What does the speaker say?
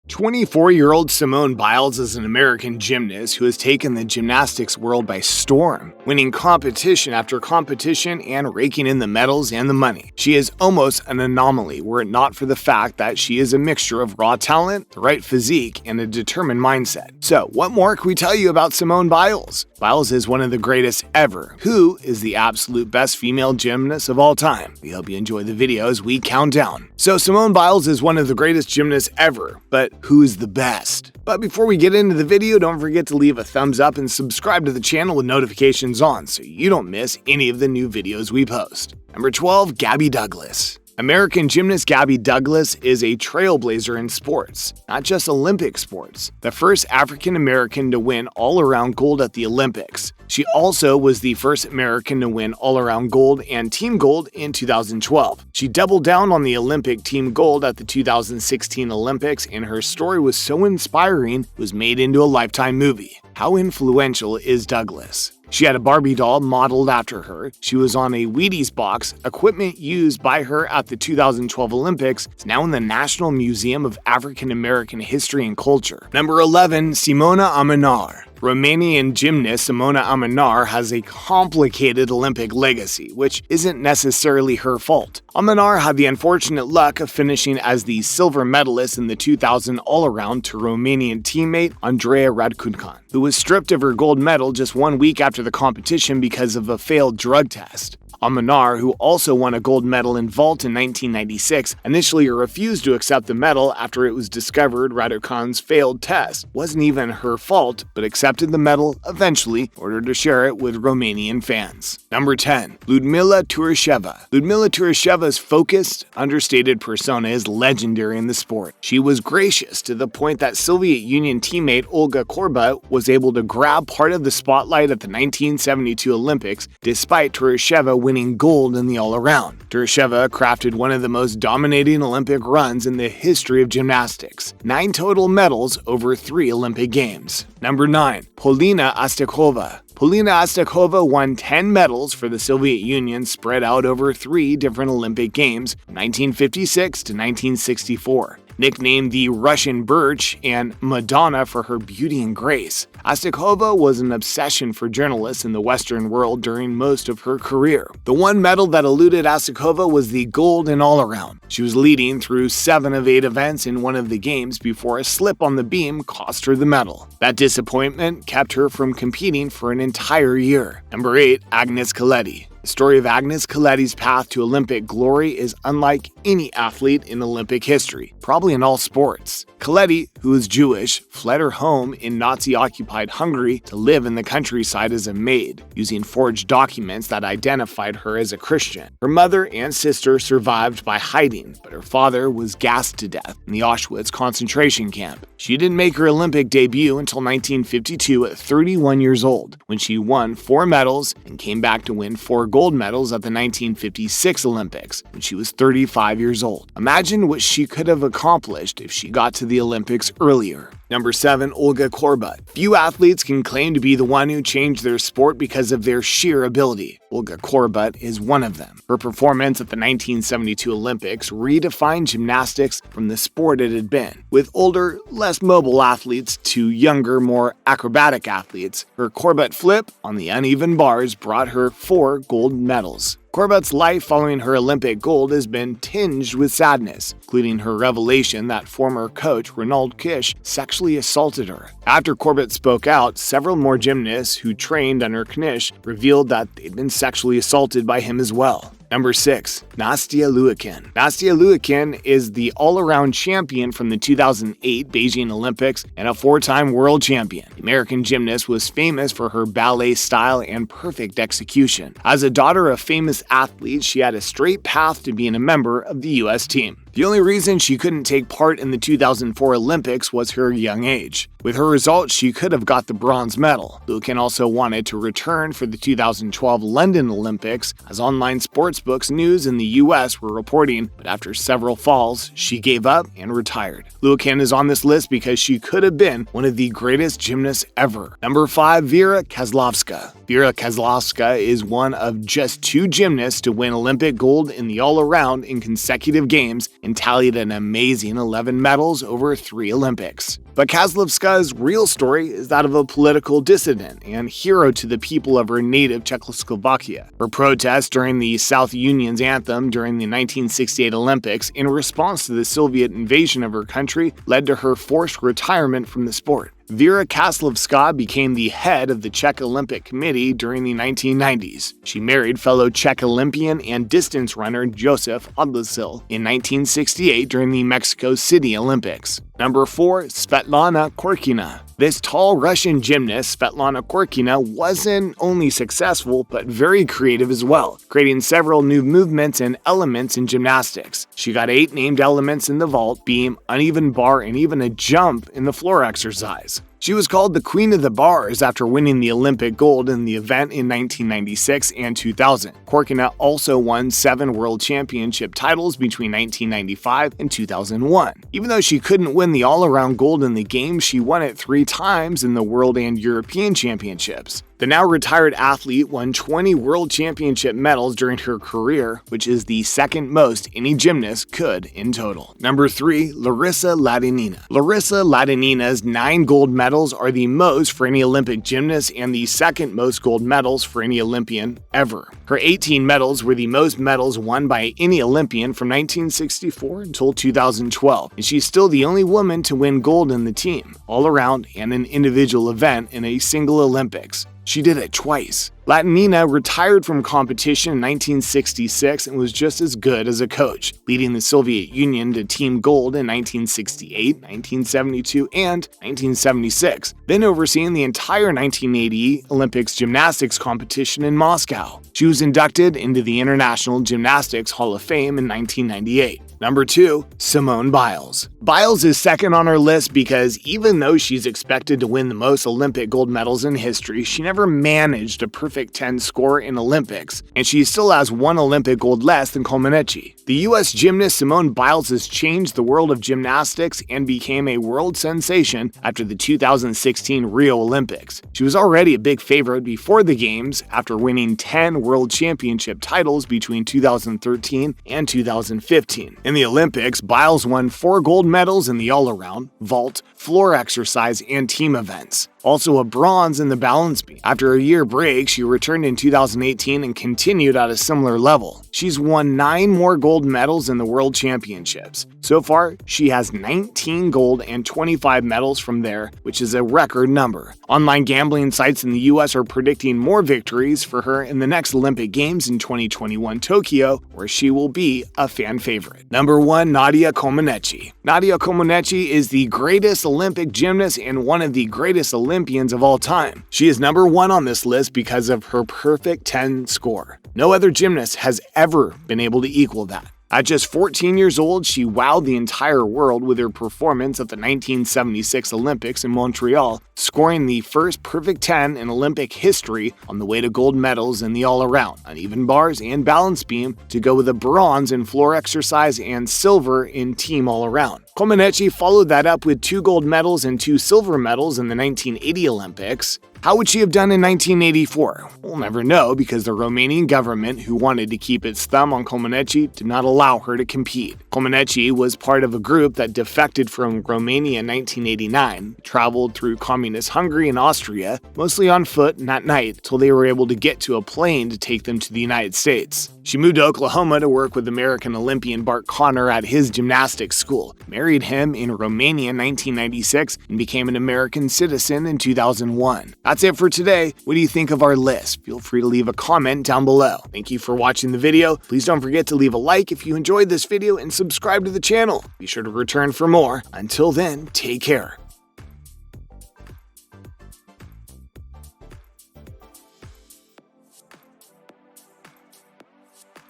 24-year-old Simone Biles is an American gymnast who has taken the gymnastics world by storm, winning competition after competition and raking in the medals and the money. She is almost an anomaly were it not for the fact that she is a mixture of raw talent, the right physique, and a determined mindset. So, what more can we tell you about Simone Biles? Biles is one of the greatest ever, who is the absolute best female gymnast of all time. We hope you enjoy the video as we count down. So Simone Biles is one of the greatest gymnasts ever, but who's the best? But before we get into the video, don't forget to leave a thumbs up and subscribe to the channel with notifications on so you don't miss any of the new videos we post. Number 12, Gabby Douglas. American gymnast Gabby Douglas is a trailblazer in sports, not just Olympic sports. The first African-American to win all-around gold at the Olympics. She also was the first American to win all-around gold and team gold in 2012. She doubled down on the Olympic team gold at the 2016 Olympics, and her story was so inspiring it was made into a Lifetime movie. How influential is Douglas? She had a Barbie doll modeled after her. She was on a Wheaties box. Equipment used by her at the 2012 Olympics is now in the National Museum of African American History and Culture. Number 11, SIMONA AMANAR. Romanian gymnast Simona AMANAR has a complicated Olympic legacy, which isn't necessarily her fault. AMANAR had the unfortunate luck of finishing as the silver medalist in the 2000 all-around to Romanian teammate Andreea Radcuncan, who was stripped of her gold medal just 1 week after the competition because of a failed drug test. AMANAR, who also won a gold medal in vault in 1996, initially refused to accept the medal after it was discovered Radcuncan's failed test wasn't even her fault, but accepted the medal eventually in order to share it with Romanian fans. Number 10. LUDMILLA TOURISCHEVA. LUDMILLA TOURISCHEVA's focused, understated persona is legendary in the sport. She was gracious to the point that Soviet Union teammate Olga KORBUT was able to grab part of the spotlight at the 1972 Olympics, despite TOURISCHEVA winning gold in the all-around. TOURISCHEVA crafted one of the most dominating Olympic runs in the history of gymnastics. 9 total medals over 3 Olympic Games. Number 9. POLINA ASTAKHOVA. POLINA ASTAKHOVA won 10 medals for the Soviet Union spread out over 3 different Olympic Games, 1956 to 1964. Nicknamed the Russian Birch and Madonna for her beauty and grace, Astakhova was an obsession for journalists in the Western world during most of her career. The one medal that eluded Astakhova was the gold in all-around. She was leading through 7 of 8 events in one of the games before a slip on the beam cost her the medal. That disappointment kept her from competing for an entire year. Number 8, AGNES KELETI. The story of AGNES KELETI's path to Olympic glory is unlike any athlete in Olympic history, probably in all sports. KELETI, who is Jewish, fled her home in Nazi-occupied Hungary to live in the countryside as a maid, using forged documents that identified her as a Christian. Her mother and sister survived by hiding, but her father was gassed to death in the Auschwitz concentration camp. She didn't make her Olympic debut until 1952 at 31 years old, when she won 4 medals and came back to win 4 gold medals at the 1956 Olympics when she was 35 years old. Imagine what she could have accomplished if she got to the Olympics earlier. Number 7, Olga KORBUT. Few athletes can claim to be the one who changed their sport because of their sheer ability. Olga KORBUT is one of them. Her performance at the 1972 Olympics redefined gymnastics from the sport it had been. With older, less mobile athletes to younger, more acrobatic athletes, her KORBUT flip on the uneven bars brought her 4 gold medals. KORBUT's life following her Olympic gold has been tinged with sadness, including her revelation that former coach Ronald Kish sexually assaulted her. After KORBUT spoke out, several more gymnasts who trained under Knish revealed that they'd been sexually assaulted by him as well. Number 6, NASTIA LIUKIN. NASTIA LIUKIN is the all-around champion from the 2008 Beijing Olympics and a 4-time world champion. The American gymnast was famous for her ballet style and perfect execution. As a daughter of famous athletes, she had a straight path to being a member of the U.S. team. The only reason she couldn't take part in the 2004 Olympics was her young age. With her results, she could have got the bronze medal. LIUKIN also wanted to return for the 2012 London Olympics, as online sportsbooks news in the US were reporting, but after several falls, she gave up and retired. LIUKIN is on this list because she could have been one of the greatest gymnasts ever. Number 5. VERA CASLAVSKA. VERA CASLAVSKA is one of just 2 gymnasts to win Olympic gold in the all-around in consecutive games and tallied an amazing 11 medals over 3 Olympics. But CASLAVSKA's real story is that of a political dissident and hero to the people of her native Czechoslovakia. Her protest during the South Union's anthem during the 1968 Olympics in response to the Soviet invasion of her country led to her forced retirement from the sport. VERA CASLAVSKA became the head of the Czech Olympic Committee during the 1990s. She married fellow Czech Olympian and distance runner Josef Odlysil in 1968 during the Mexico City Olympics. Number 4. Svetlana Korkina. This tall Russian gymnast, Svetlana Korkina, wasn't only successful but very creative as well, creating several new movements and elements in gymnastics. She got 8 named elements in the vault, beam, uneven bar, and even a jump in the floor exercise. She was called the Queen of the Bars after winning the Olympic gold in the event in 1996 and 2000. Korkina also won 7 world championship titles between 1995 and 2001. Even though she couldn't win the all-around gold in the games, she won it 3 times in the World and European Championships. The now retired athlete won 20 world championship medals during her career, which is the second most any gymnast could in total. Number 3. LARISA LATYNINA. LARISA LATYNINA's 9 gold medals are the most for any Olympic gymnast and the second most gold medals for any Olympian ever. Her 18 medals were the most medals won by any Olympian from 1964 until 2012, and she's still the only woman to win gold in the team, all-around, and an individual event in a single Olympics. She did it twice. LATYNINA retired from competition in 1966 and was just as good as a coach, leading the Soviet Union to team gold in 1968, 1972, and 1976, then overseeing the entire 1980 Olympics gymnastics competition in Moscow. She was inducted into the International Gymnastics Hall of Fame in 1998. Number 2. Simone Biles. Biles is second on our list because even though she's expected to win the most Olympic gold medals in history, she never managed a perfect 10 score in Olympics, and she still has 1 Olympic gold less than COMANECI. The U.S. gymnast Simone Biles has changed the world of gymnastics and became a world sensation after the 2016 Rio Olympics. She was already a big favorite before the Games after winning 10 world championship titles between 2013 and 2015. In the Olympics, Biles won 4 gold medals in the all-around, vault, floor exercise, and team events. Also a bronze in the balance beam. After a year break, she returned in 2018 and continued at a similar level. She's won 9 more gold medals in the World Championships. So far, she has 19 gold and 25 medals from there, which is a record number. Online gambling sites in the US are predicting more victories for her in the next Olympic Games in 2021 Tokyo, where she will be a fan favorite. Number 1. Nadia Comaneci. Nadia Comaneci is the greatest Olympic gymnast and one of the greatest Olympians of all time. She is number 1 on this list because of her perfect 10 score. No other gymnast has ever been able to equal that. At just 14 years old, she wowed the entire world with her performance at the 1976 Olympics in Montreal, scoring the first perfect 10 in Olympic history on the way to gold medals in the all-around, uneven bars, and balance beam to go with a bronze in floor exercise and silver in team all-around. Comaneci followed that up with 2 gold medals and 2 silver medals in the 1980 Olympics. How would she have done in 1984? We'll never know because the Romanian government, who wanted to keep its thumb on Comaneci, did not allow her to compete. Comaneci was part of a group that defected from Romania in 1989, traveled through communist Hungary and Austria, mostly on foot and at night, till they were able to get to a plane to take them to the United States. She moved to Oklahoma to work with American Olympian Bart Connor at his gymnastics school, married him in Romania in 1996, and became an American citizen in 2001. That's it for today. What do you think of our list? Feel free to leave a comment down below. Thank you for watching the video. Please don't forget to leave a like if you enjoyed this video and subscribe to the channel. Be sure to return for more. Until then, take care.